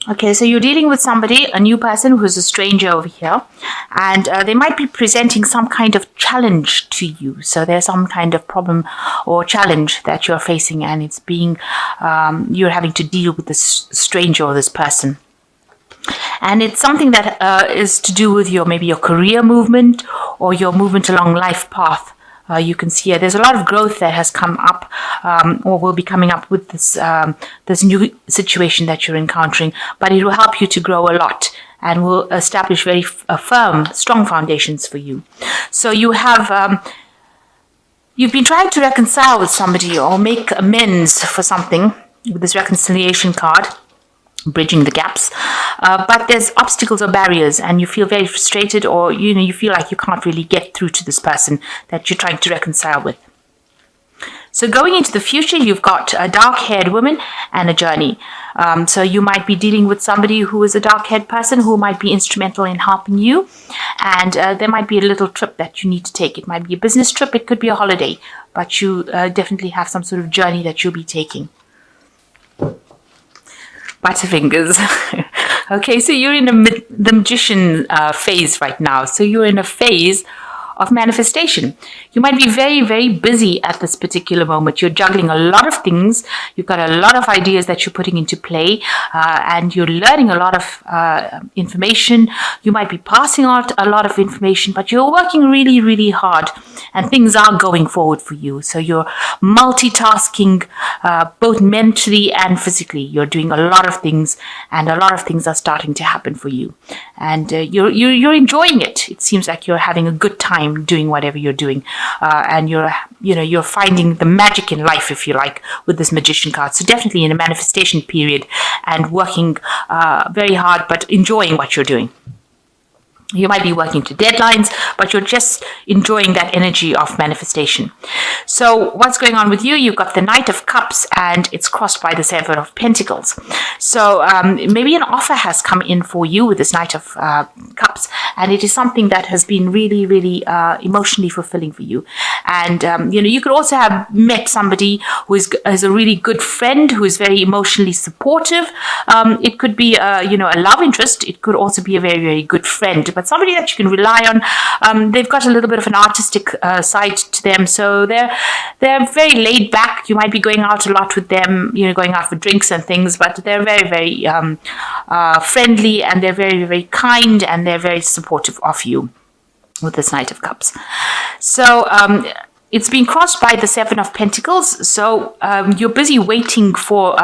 Okay, so you're dealing with somebody, a new person who's a stranger over here, and they might be presenting some kind of challenge to you. So there's some kind of problem or challenge that you're facing, and it's being, you're having to deal with this stranger or this person. And it's something that is to do with maybe your career movement or your movement along life path. You can see there's a lot of growth that has come up or will be coming up with this new situation that you're encountering, but it will help you to grow a lot and will establish very firm, strong foundations for you. So you've been trying to reconcile with somebody or make amends for something with this reconciliation card, bridging the gaps, but there's obstacles or barriers and you feel very frustrated, or you feel like you can't really get through to this person that you're trying to reconcile with. So going into the future, you've got a dark-haired woman and a journey. So you might be dealing with somebody who is a dark-haired person who might be instrumental in helping you, and there might be a little trip that you need to take. It might be a business trip, it could be a holiday, but you definitely have some sort of journey that you'll be taking. Butterfingers. Okay, so you're in the magician phase right now. So you're in a phase of manifestation. You might be very, very busy at this particular moment. You're juggling a lot of things. You've got a lot of ideas that you're putting into play, and you're learning a lot of information. You might be passing out a lot of information, but you're working really, really hard, and things are going forward for you. So you're multitasking, both mentally and physically. You're doing a lot of things, and a lot of things are starting to happen for you. And you're enjoying it. It seems like you're having a good time doing whatever you're doing, and you're finding the magic in life, if you like, with this magician card. So definitely in a manifestation period and working very hard, but enjoying what you're doing. You might be working to deadlines, but you're just enjoying that energy of manifestation. So what's going on with you? You've got the Knight of Cups, and it's crossed by the Seven of Pentacles. So maybe an offer has come in for you with this Knight of Cups, and it is something that has been really, really emotionally fulfilling for you. And you could also have met somebody who is a really good friend, who is very emotionally supportive. It could be a love interest. It could also be a very, very good friend, but somebody that you can rely on. They've got a little bit of an artistic side to them, so they're very laid back. You might be going out a lot with them, going out for drinks and things, but they're very, very friendly, and they're very, very kind, and they're very supportive of you with this Knight of Cups. So it's been crossed by the Seven of Pentacles. So you're busy waiting for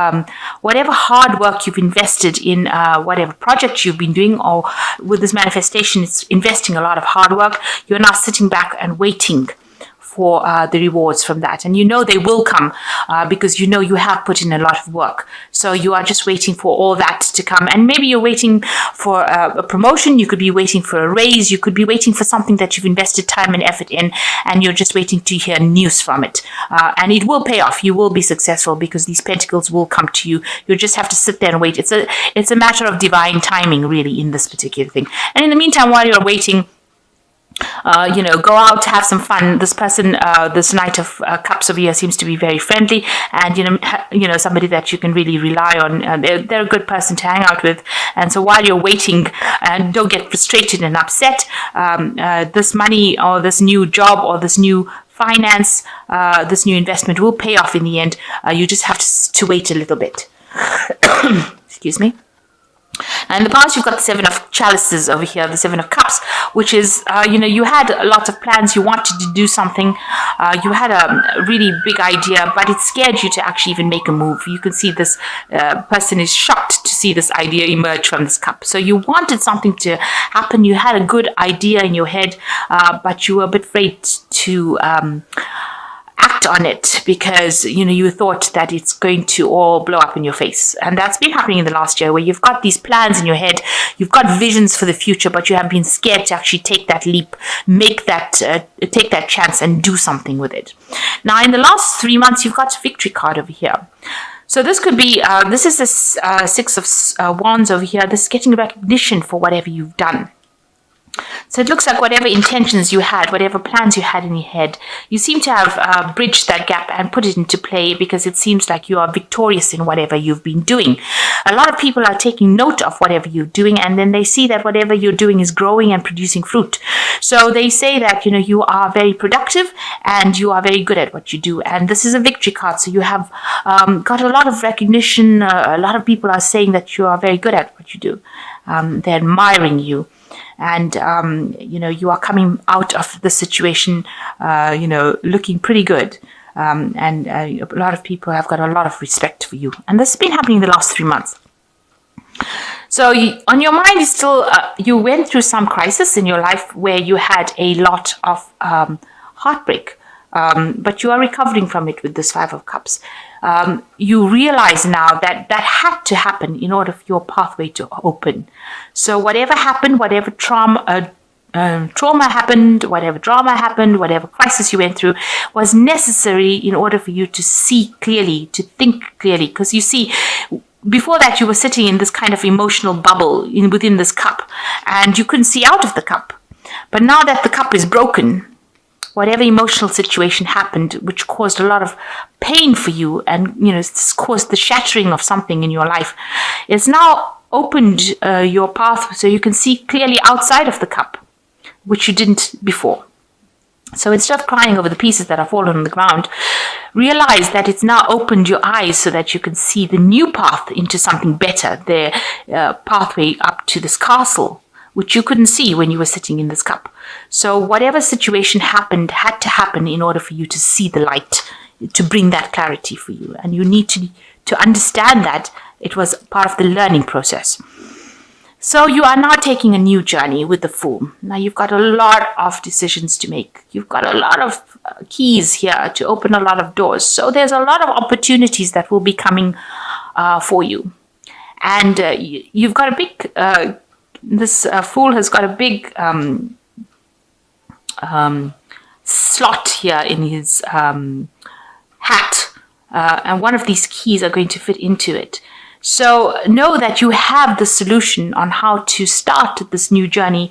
whatever hard work you've invested in whatever project you've been doing, or with this manifestation, it's investing a lot of hard work. You're now sitting back and waiting for the rewards from that. And they will come because you have put in a lot of work. So you are just waiting for all that to come. And maybe you're waiting for a promotion. You could be waiting for a raise. You could be waiting for something that you've invested time and effort in, and you're just waiting to hear news from it. And it will pay off. You will be successful because these pentacles will come to you. You just have to sit there and wait. It's a matter of divine timing, really, in this particular thing. And in the meantime, while you're waiting, go out, have some fun. This person, this Knight of Cups over here, seems to be very friendly, and somebody that you can really rely on. They're a good person to hang out with. And so while you're waiting, and don't get frustrated and upset, this money or this new job or this new finance, this new investment will pay off in the end. You just have to wait a little bit. Excuse me. And in the past, you've got the Seven of Chalices over here, the Seven of Cups, which is, you had a lot of plans. You wanted to do something. You had a really big idea, but it scared you to actually even make a move. You can see this person is shocked to see this idea emerge from this cup. So you wanted something to happen. You had a good idea in your head, but you were a bit afraid to act on it because you thought that it's going to all blow up in your face. And that's been happening in the last year, where you've got these plans in your head, you've got visions for the future, but you have been scared to actually take that leap, take that chance and do something with it. Now, in the last 3 months, you've got a victory card over here. So this could be, this is the Six of Wands over here. This is getting recognition for whatever you've done. So it looks like whatever intentions you had, whatever plans you had in your head, you seem to have bridged that gap and put it into play, because it seems like you are victorious in whatever you've been doing. A lot of people are taking note of whatever you're doing, and then they see that whatever you're doing is growing and producing fruit. So they say that, you are very productive and you are very good at what you do. And this is a victory card. So you have got a lot of recognition. A lot of people are saying that you are very good at what you do. They're admiring you. And, you are coming out of the situation, looking pretty good. And a lot of people have got a lot of respect for you. And this has been happening the last 3 months. So on your mind is still, you went through some crisis in your life where you had a lot of heartbreak. But you are recovering from it with this 5 of Cups. You realize now that that had to happen in order for your pathway to open. So whatever happened, whatever trauma happened, whatever drama happened, whatever crisis you went through, was necessary in order for you to see clearly, to think clearly. Because you see, before that you were sitting in this kind of emotional bubble within this cup, and you couldn't see out of the cup. But now that the cup is broken, whatever emotional situation happened, which caused a lot of pain for you, and it's caused the shattering of something in your life, it's now opened your path so you can see clearly outside of the cup, which you didn't before. So instead of crying over the pieces that are fallen on the ground, realize that it's now opened your eyes so that you can see the new path into something better, the pathway up to this castle, which you couldn't see when you were sitting in this cup. So whatever situation happened had to happen in order for you to see the light, to bring that clarity for you. And you need to understand that it was part of the learning process. So you are now taking a new journey with the Fool. Now you've got a lot of decisions to make. You've got a lot of keys here to open a lot of doors. So there's a lot of opportunities that will be coming for you. And you've got a big... this Fool has got a big slot here in his hat, and one of these keys are going to fit into it. So know that you have the solution on how to start this new journey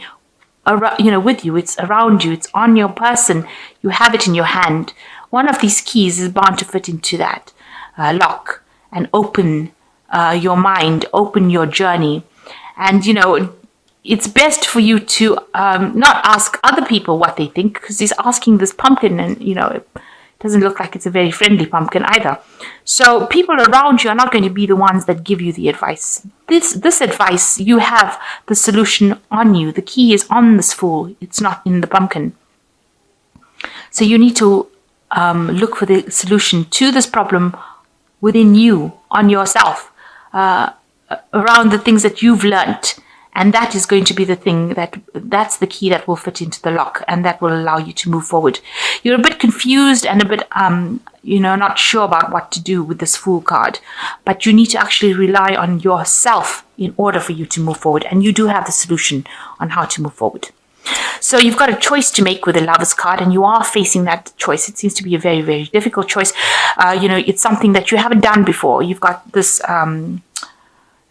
with you. It's around you. It's on your person. You have it in your hand. One of these keys is bound to fit into that lock and open your mind, open your journey. And, it's best for you to not ask other people what they think, because he's asking this pumpkin, and it doesn't look like it's a very friendly pumpkin either. So people around you are not going to be the ones that give you the advice. This advice, you have the solution on you. The key is on this Fool. It's not in the pumpkin. So you need to look for the solution to this problem within you, on yourself, around the things that you've learnt. And that is going to be the thing that's the key that will fit into the lock, and that will allow you to move forward. You're a bit confused and a bit, not sure about what to do with this Fool card, but you need to actually rely on yourself in order for you to move forward. And you do have the solution on how to move forward. So you've got a choice to make with the Lovers card, and you are facing that choice. It seems to be a very, very difficult choice. It's something that you haven't done before. You've got this...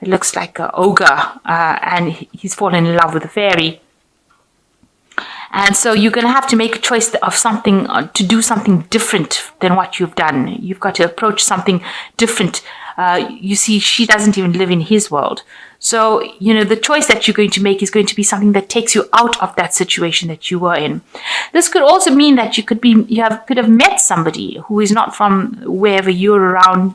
it looks like an ogre, and he's fallen in love with a fairy. And so you're going to have to make a choice of something, to do something different than what you've done. You've got to approach something different. You see, she doesn't even live in his world. So, the choice that you're going to make is going to be something that takes you out of that situation that you were in. This could also mean that you could have met somebody who is not from wherever you're around.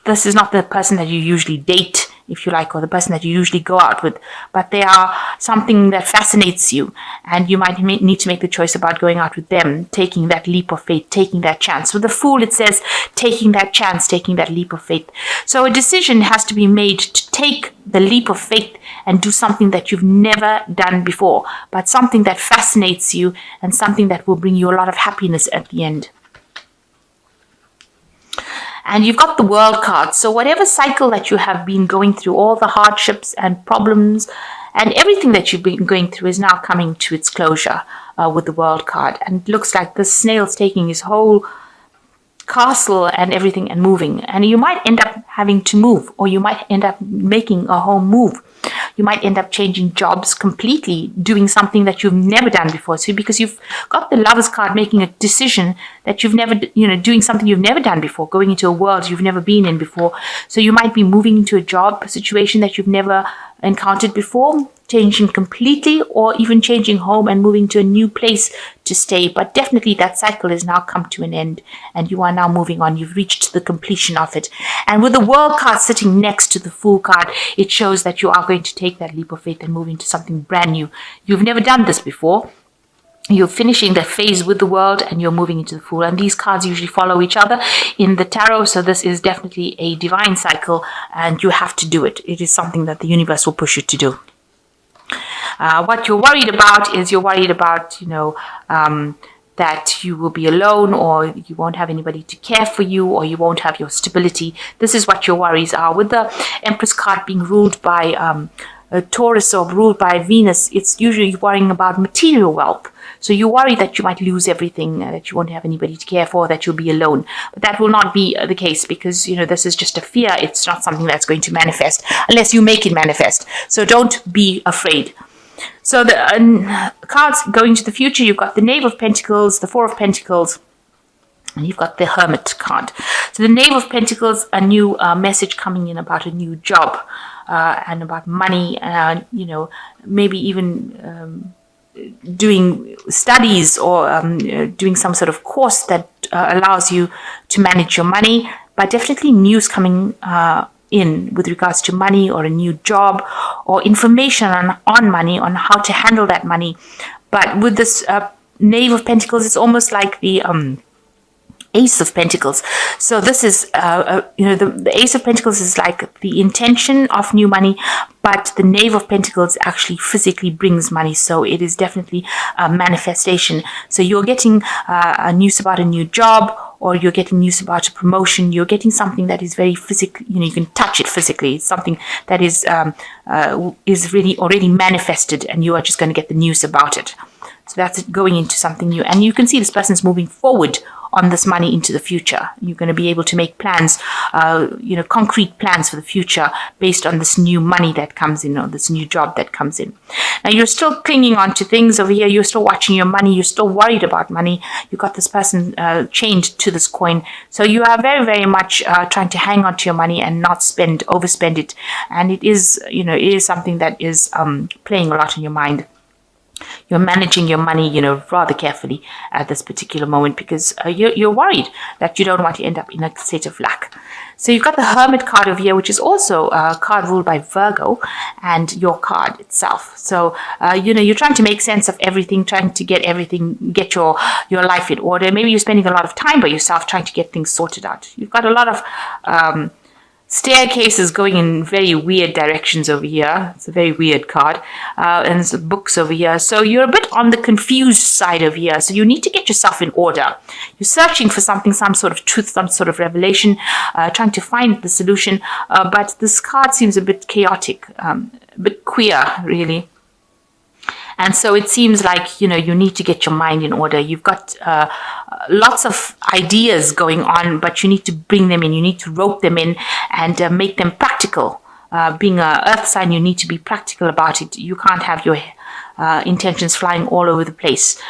This is not the person that you usually date, if you like, or the person that you usually go out with, but they are something that fascinates you, and you might need to make the choice about going out with them, taking that leap of faith, taking that chance. With the Fool, it says taking that chance, taking that leap of faith. So a decision has to be made to take the leap of faith and do something that you've never done before, but something that fascinates you and something that will bring you a lot of happiness at the end. And you've got the World card. So whatever cycle that you have been going through, all the hardships and problems and everything that you've been going through is now coming to its closure with the World card. And it looks like the snail's taking his whole castle and everything and moving. And you might end up having to move, or you might end up making a home move. You might end up changing jobs completely, doing something that you've never done before. So because you've got the Lovers card, making a decision that you've never, doing something you've never done before, going into a world you've never been in before. So you might be moving into a job situation that you've never encountered before, changing completely, or even changing home and moving to a new place to stay. But definitely that cycle has now come to an end, and you are now moving on. You've reached the completion of it. And with the World card sitting next to the Fool card, it shows that you are going to take that leap of faith and move into something brand new. You've never done this before. You're finishing the phase with the World and you're moving into the Fool. And these cards usually follow each other in the tarot. So this is definitely a divine cycle, and you have to do it. It is something that the universe will push you to do. What you're worried about is you're worried about, that you will be alone, or you won't have anybody to care for you, or you won't have your stability. This is what your worries are. With the Empress card being ruled by Taurus or ruled by Venus, it's usually worrying about material wealth. So you worry that you might lose everything, that you won't have anybody to care for, that you'll be alone. But that will not be the case, because, this is just a fear. It's not something that's going to manifest unless you make it manifest. So don't be afraid. So the cards going to the future, you've got the Knave of Pentacles, the Four of Pentacles, and you've got the Hermit card. So the Knave of Pentacles, a new message coming in about a new job and about money, maybe even doing studies or doing some sort of course that allows you to manage your money. But definitely news coming in with regards to money, or a new job, or information on money, on how to handle that money. But with this Knave of Pentacles, it's almost like the Ace of Pentacles. So this is, the Ace of Pentacles is like the intention of new money, but the Knave of Pentacles actually physically brings money. So it is definitely a manifestation. So you're getting news about a new job, or you're getting news about a promotion. You're getting something that is very physical. You can touch it physically. It's something that is really already manifested, and you are just going to get the news about it. So that's it, going into something new. And you can see this person's moving forward on this money into the future. You're going to be able to make plans, concrete plans for the future based on this new money that comes in, or this new job that comes in. Now you're still clinging on to things over here. You're still watching your money. You're still worried about money. You got this person chained to this coin. So you are very, very much trying to hang on to your money and not overspend it. And it is, it is something that is playing a lot in your mind. You're managing your money, rather carefully at this particular moment, because you're worried that you don't want to end up in a state of lack. So you've got the Hermit card over here, which is also a card ruled by Virgo, and your card itself. So, you're trying to make sense of everything, trying to get your life in order. Maybe you're spending a lot of time by yourself trying to get things sorted out. You've got a lot of staircases going in very weird directions over here. It's a very weird card. And there's books over here. So you're a bit on the confused side over here. So you need to get yourself in order. You're searching for something, some sort of truth, some sort of revelation, trying to find the solution. But this card seems a bit chaotic, a bit queer, really. And so it seems like, you need to get your mind in order. You've got lots of ideas going on, but you need to bring them in. You need to rope them in and make them practical. Being an earth sign, you need to be practical about it. You can't have your intentions flying all over the place.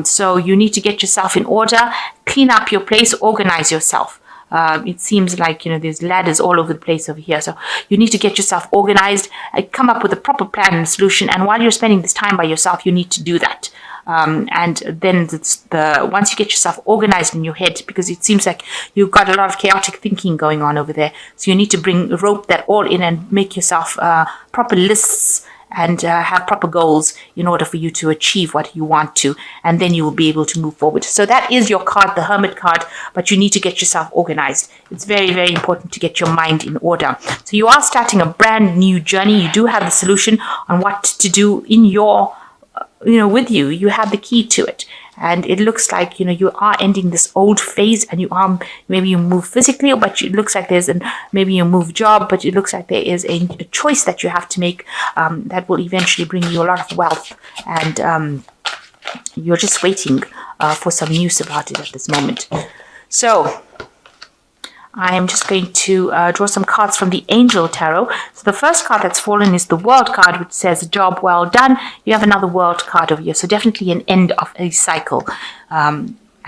So you need to get yourself in order, clean up your place, organize yourself. It seems like, there's ladders all over the place over here. So you need to get yourself organized, come up with a proper plan and solution. And while you're spending this time by yourself, you need to do that. And then once you get yourself organized in your head, because it seems like you've got a lot of chaotic thinking going on over there. So you need to rope that all in and make yourself proper lists and have proper goals in order for you to achieve what you want to, and then you will be able to move forward. So that is your card, the Hermit card, but you need to get yourself organized. It's very, very important to get your mind in order. So you are starting a brand new journey. You do have the solution on what to do in your, with you. You have the key to it. And it looks like, you are ending this old phase, and maybe you move physically, but it looks like maybe you move job, but it looks like there is a choice that you have to make that will eventually bring you a lot of wealth. And you're just waiting for some news about it at this moment. So I am just going to draw some cards from the Angel Tarot. So the first card that's fallen is the World card, which says job well done. You have another World card over here, so definitely an end of a cycle.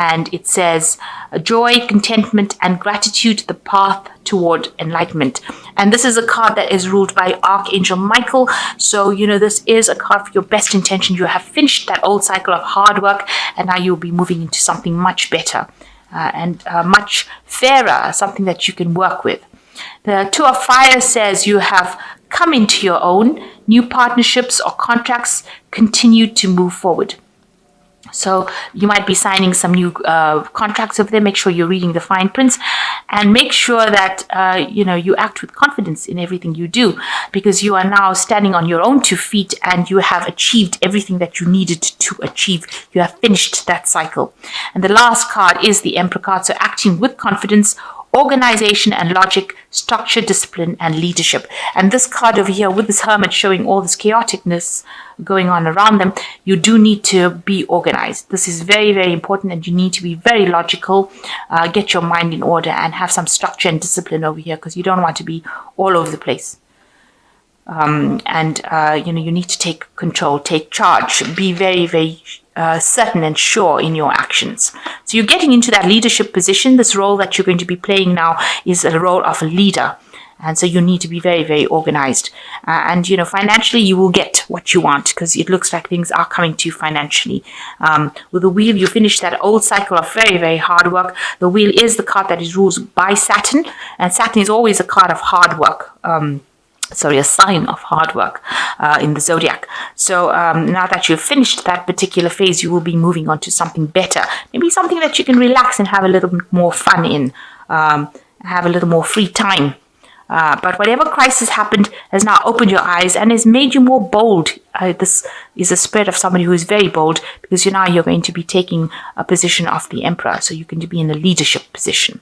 And it says joy, contentment, and gratitude, the path toward enlightenment. And this is a card that is ruled by Archangel Michael. So, this is a card for your best intention. You have finished that old cycle of hard work, and now you'll be moving into something much better and much fairer, something that you can work with. The Two of Fire says you have come into your own. New partnerships or contracts continue to move forward. So you might be signing some new contracts over there. Make sure you're reading the fine prints, and make sure that you act with confidence in everything you do, because you are now standing on your own 2 feet and you have achieved everything that you needed to achieve. You have finished that cycle. And the last card is the Emperor card. So acting with confidence, organization and logic, structure, discipline, and leadership. And this card over here with this Hermit showing all this chaoticness going on around them, you do need to be organized. This is very, very important, and you need to be very logical, get your mind in order, and have some structure and discipline over here, because you don't want to be all over the place. You need to take control, take charge, be very, very certain and sure in your actions. So you're getting into that leadership position. This role that you're going to be playing now is a role of a leader. And so you need to be very, very organized. Financially, you will get what you want, because it looks like things are coming to you financially. With the Wheel, you finish that old cycle of very, very hard work. The Wheel is the card that is ruled by Saturn. And Saturn is always a card of hard work. A sign of hard work in the zodiac. So now that you've finished that particular phase, you will be moving on to something better. Maybe something that you can relax and have a little bit more fun in, have a little more free time. But whatever crisis happened has now opened your eyes and has made you more bold. This is a spirit of somebody who is very bold, because you're going to be taking a position of the Emperor. So you can be in a leadership position.